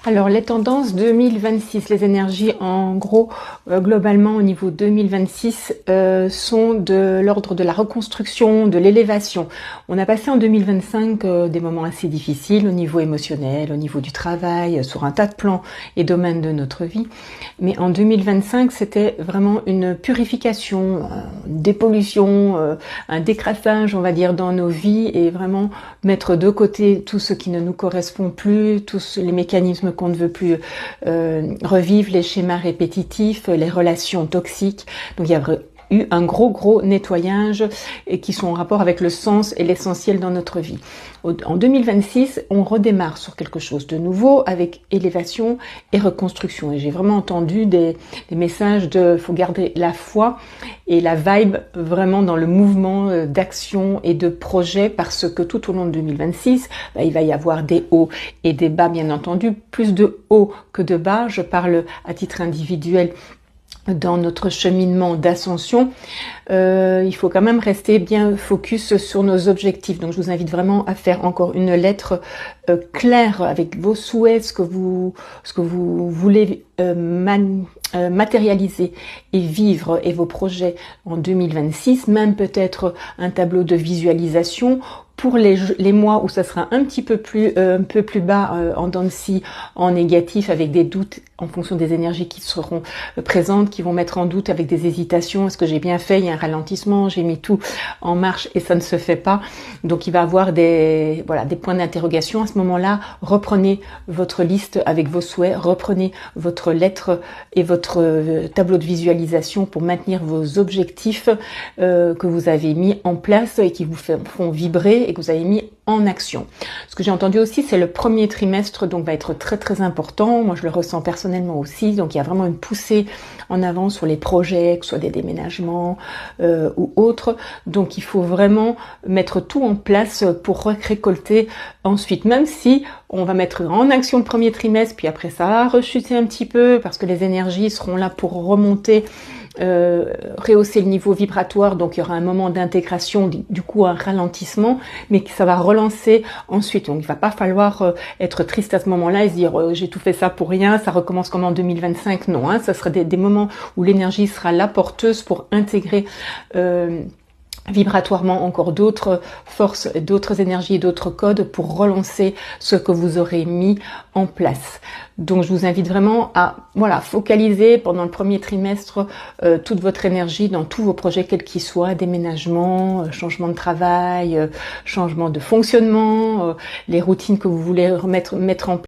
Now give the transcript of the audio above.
Alors, les tendances 2026, les énergies en gros, globalement au niveau 2026, sont de l'ordre de la reconstruction, de l'élévation. On a passé en 2025 des moments assez difficiles au niveau émotionnel, au niveau du travail, sur un tas de plans et domaines de notre vie. Mais en 2025, c'était vraiment une purification, une dépollution, un décrassage, on va dire, dans nos vies et vraiment mettre de côté tout ce qui ne nous correspond plus, tous les mécanismes qu'on ne veut plus revivre, les schémas répétitifs, les relations toxiques. Donc il y a eu un gros nettoyage et qui sont en rapport avec le sens et l'essentiel dans notre vie. En 2026, on redémarre sur quelque chose de nouveau avec élévation et reconstruction. Et j'ai vraiment entendu des messages de faut garder la foi et la vibe vraiment dans le mouvement d'action et de projet parce que tout au long de 2026, il va y avoir des hauts et des bas, bien entendu, plus de hauts que de bas. Je parle à titre individuel. Dans notre cheminement d'ascension, il faut quand même rester bien focus sur nos objectifs. Donc je vous invite vraiment à faire encore une lettre claire avec vos souhaits, ce que vous voulez matérialiser et vivre et vos projets en 2026, même peut-être un tableau de visualisation pour les mois où ça sera un peu plus bas en dents de scie, en négatif, avec des doutes en fonction des énergies qui seront présentes, qui vont mettre en doute avec des hésitations. Est-ce que j'ai bien fait? Il y a un ralentissement, j'ai mis tout en marche et ça ne se fait pas. Donc il va y avoir des points d'interrogation. À ce moment-là, reprenez votre liste avec vos souhaits, reprenez votre lettre et votre tableau de visualisation pour maintenir vos objectifs que vous avez mis en place et qui vous font vibrer et que vous avez mis en action. Ce que j'ai entendu aussi, c'est le premier trimestre, donc va être très important. Moi, je le ressens personnellement aussi. Donc, il y a vraiment une poussée en avant sur les projets, que ce soit des déménagements ou autres. Donc, il faut vraiment mettre tout en place pour récolter ensuite. Même si on va mettre en action le premier trimestre, puis après ça va rechuter un petit peu parce que les énergies seront là pour remonter, rehausser le niveau vibratoire, donc il y aura un moment d'intégration, du coup un ralentissement, mais que ça va relancer ensuite. Donc il va pas falloir être triste à ce moment-là et se dire j'ai tout fait ça pour rien, ça recommence comme en 2025. Non, ça sera des moments où l'énergie sera là porteuse pour intégrer vibratoirement encore d'autres forces, d'autres énergies et d'autres codes pour relancer ce que vous aurez mis en place. Donc je vous invite vraiment à focaliser pendant le premier trimestre toute votre énergie dans tous vos projets quels qu'ils soient, déménagement, changement de travail, changement de fonctionnement, les routines que vous voulez mettre en place.